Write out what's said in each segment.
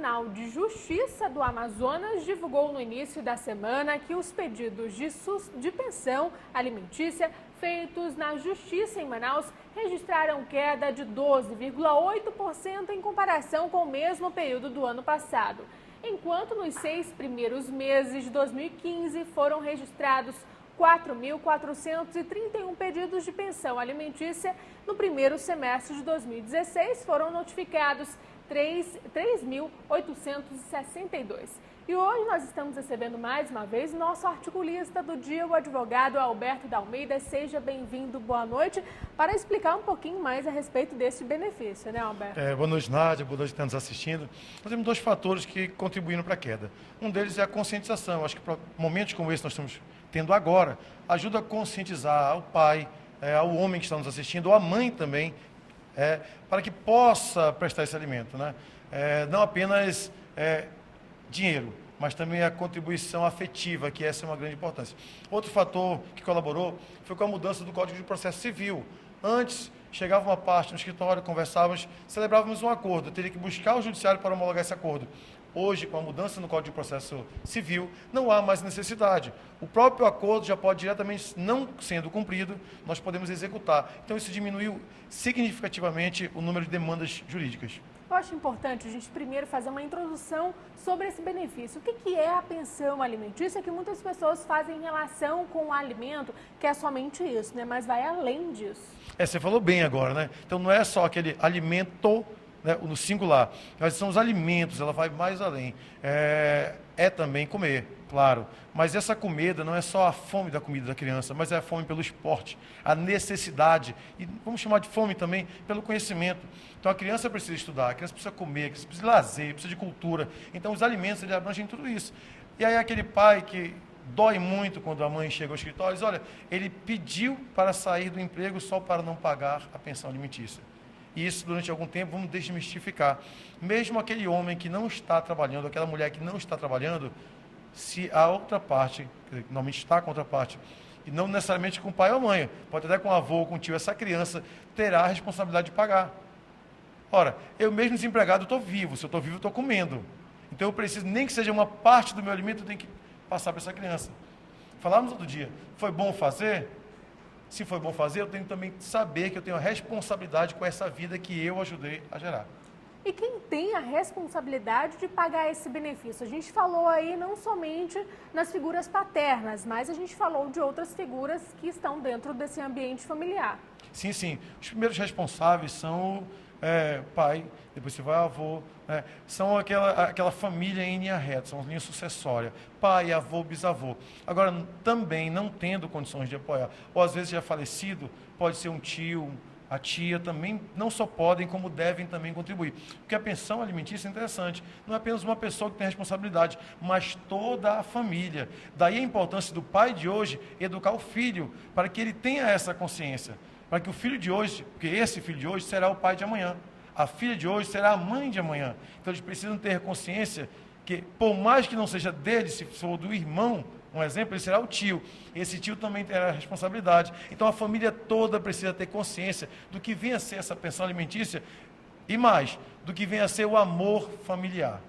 Tribunal de Justiça do Amazonas divulgou no início da semana que os pedidos de pensão alimentícia feitos na Justiça em Manaus registraram queda de 12,8% em comparação com o mesmo período do ano passado, enquanto nos 6 primeiros meses de 2015 foram registrados 4.431 pedidos de pensão alimentícia. No primeiro semestre de 2016 foram notificados 3.862. E hoje nós estamos recebendo mais uma vez o nosso articulista do dia, o advogado Alberto da Almeida. Seja bem-vindo, boa noite, para explicar um pouquinho mais a respeito desse benefício, né, Alberto? Boa noite, Nádia, boa noite a todos assistindo. Nós temos 2 fatores que contribuíram para a queda. Um deles é a conscientização. Eu acho que para momentos como esse que nós estamos tendo agora, ajuda a conscientizar ao pai, ao homem que está nos assistindo, ou à mãe também, para que possa prestar esse alimento, né? Não apenas dinheiro, mas também a contribuição afetiva, que essa é uma grande importância. Outro fator que colaborou foi com a mudança do Código de Processo Civil. Antes, chegava uma parte no escritório, conversávamos, celebrávamos um acordo, eu teria que buscar o judiciário para homologar esse acordo. Hoje, com a mudança no Código de Processo Civil, não há mais necessidade. O próprio acordo já pode diretamente, não sendo cumprido, nós podemos executar. Então, isso diminuiu significativamente o número de demandas jurídicas. Eu acho importante a gente primeiro fazer uma introdução sobre esse benefício. O que é a pensão alimentícia, que muitas pessoas fazem em relação com o alimento, que é somente isso, né? Mas vai além disso. Você falou bem agora, né? Então, não é só aquele alimento, né, no singular, mas são os alimentos, ela vai mais além. Também comer, claro, mas essa comida não é só a fome da comida da criança, mas é a fome pelo esporte, a necessidade, e vamos chamar de fome também pelo conhecimento. Então a criança precisa estudar, a criança precisa comer, a criança precisa de lazer, precisa de cultura. Então os alimentos, eles abrangem tudo isso. E aí aquele pai que dói muito quando a mãe chega ao escritório, diz, olha, ele pediu para sair do emprego só para não pagar a pensão alimentícia. E isso, durante algum tempo, vamos desmistificar. Mesmo aquele homem que não está trabalhando, aquela mulher que não está trabalhando, se a outra parte, normalmente está com a outra parte, e não necessariamente com o pai ou a mãe, pode até com o avô ou com o tio, essa criança terá a responsabilidade de pagar. Ora, eu mesmo desempregado estou vivo, se eu estou vivo eu estou comendo. Então eu preciso, nem que seja uma parte do meu alimento, eu tenho que passar para essa criança. Falávamos outro dia, foi bom fazer? Se foi bom fazer, eu tenho também que saber que eu tenho a responsabilidade com essa vida que eu ajudei a gerar. E quem tem a responsabilidade de pagar esse benefício? A gente falou aí não somente nas figuras paternas, mas a gente falou de outras figuras que estão dentro desse ambiente familiar. Sim, sim. Os primeiros responsáveis são pai, depois você vai avô, né? São aquela família em linha reta, são linha sucessória, pai, avô, bisavô. Agora, também não tendo condições de apoiar, ou às vezes já falecido, pode ser um tio, a tia, também não só podem, como devem também contribuir. Porque a pensão alimentícia é interessante, não é apenas uma pessoa que tem responsabilidade, mas toda a família. Daí a importância do pai de hoje educar o filho, para que ele tenha essa consciência. Para que o filho de hoje, porque esse filho de hoje será o pai de amanhã, a filha de hoje será a mãe de amanhã. Então eles precisam ter consciência que, por mais que não seja dele, se for do irmão, um exemplo, ele será o tio. Esse tio também terá responsabilidade. Então a família toda precisa ter consciência do que vem a ser essa pensão alimentícia e mais, do que vem a ser o amor familiar.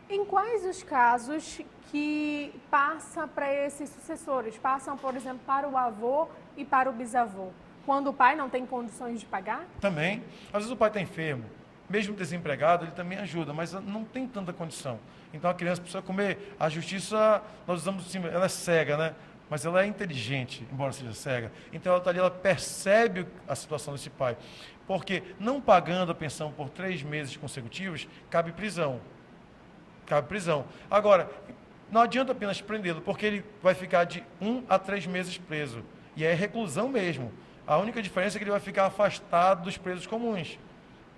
Em quais os casos que passa para esses sucessores? Passam, por exemplo, para o avô e para o bisavô? Quando o pai não tem condições de pagar? Também. Às vezes o pai está enfermo, mesmo desempregado, ele também ajuda, mas não tem tanta condição. Então a criança precisa comer. A justiça, nós usamos assim, ela é cega, né? Mas ela é inteligente, embora seja cega. Então ela está ali, ela percebe a situação desse pai. Porque não pagando a pensão por 3 meses consecutivos, cabe prisão. Cabe prisão. Agora, não adianta apenas prendê-lo, porque ele vai ficar de 1 a 3 meses preso. E é reclusão mesmo. A única diferença é que ele vai ficar afastado dos presos comuns.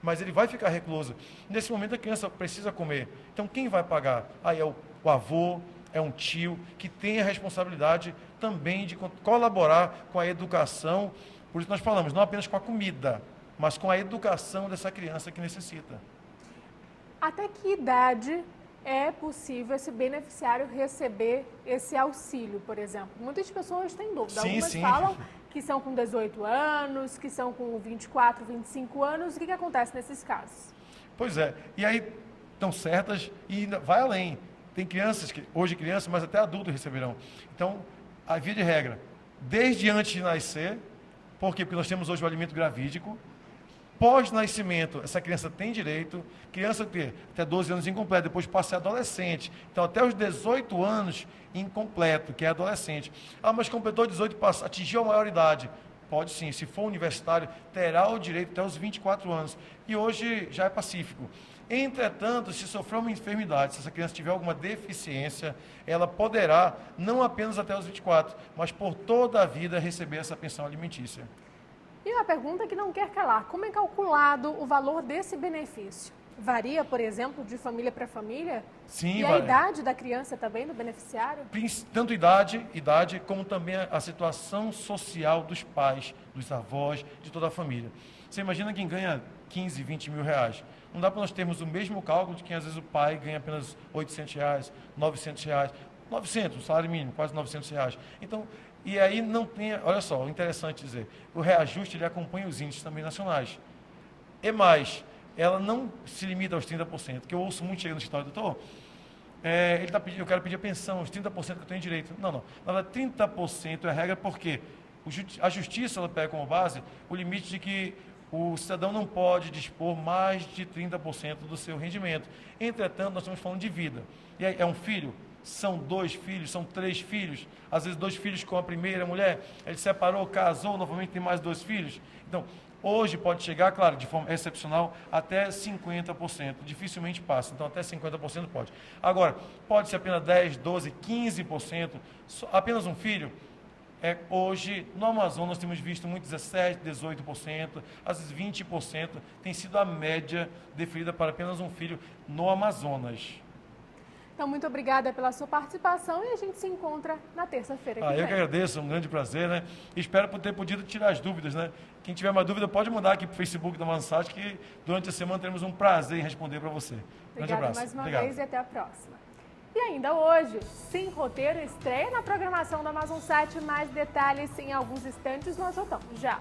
Mas ele vai ficar recluso. Nesse momento a criança precisa comer. Então quem vai pagar? Aí é o avô, é um tio, que tem a responsabilidade também de colaborar com a educação. Por isso nós falamos, não apenas com a comida, mas com a educação dessa criança que necessita. Até que idade é possível esse beneficiário receber esse auxílio, por exemplo? Muitas pessoas têm dúvida. Algumas falam que são com 18 anos, que são com 24, 25 anos. O que acontece nesses casos? Pois é. E aí, estão certas e ainda vai além. Tem crianças, hoje crianças, mas até adultos receberão. Então, a via de regra, desde antes de nascer, por quê? Porque nós temos hoje o alimento gravídico. Pós-nascimento, essa criança tem direito, criança que até 12 anos incompleto, depois passa a ser adolescente. Então, até os 18 anos incompleto, que é adolescente. Ah, mas completou 18 e atingiu a maioridade. Pode sim, se for universitário, terá o direito até os 24 anos. E hoje já é pacífico. Entretanto, se sofrer uma enfermidade, se essa criança tiver alguma deficiência, ela poderá, não apenas até os 24, mas por toda a vida, receber essa pensão alimentícia. E uma pergunta que não quer calar: como é calculado o valor desse benefício? Varia, por exemplo, de família para família? Sim, e a idade da criança também, do beneficiário? Tanto idade, como também a situação social dos pais, dos avós, de toda a família. Você imagina quem ganha 15, 20 mil reais. Não dá para nós termos o mesmo cálculo de quem às vezes o pai ganha apenas 800 reais, 900 reais. 900, o salário mínimo, quase 900 reais. Então, e aí não tem, olha só, interessante dizer, o reajuste ele acompanha os índices também nacionais. E mais, ela não se limita aos 30%, que eu ouço muito chegando no escritório, doutor, ele tá pedindo, eu quero pedir a pensão, os 30% que eu tenho direito. Não. Na verdade, 30% é a regra porque a justiça ela pega como base o limite de que o cidadão não pode dispor mais de 30% do seu rendimento. Entretanto, nós estamos falando de vida. E aí, é um filho? São 2 filhos, são 3 filhos, às vezes 2 filhos com a primeira mulher, ele separou, casou, novamente tem mais 2 filhos. Então, hoje pode chegar, claro, de forma excepcional, até 50%, dificilmente passa, então até 50% pode. Agora, pode ser apenas 10, 12, 15%, apenas um filho. Hoje, no Amazonas, nós temos visto muito 17%, 18%, às vezes 20%, tem sido a média deferida para apenas um filho no Amazonas. Então, muito obrigada pela sua participação e a gente se encontra na terça-feira que vem. Eu que agradeço, um grande prazer, né? Espero ter podido tirar as dúvidas, né? Quem tiver uma dúvida pode mandar aqui para o Facebook da Mansart, que durante a semana teremos um prazer em responder para você. Grande abraço. Mais uma vez e até a próxima. E ainda hoje, Sem Roteiro estreia na programação da Amazon 7. Mais detalhes em alguns instantes nós voltamos já.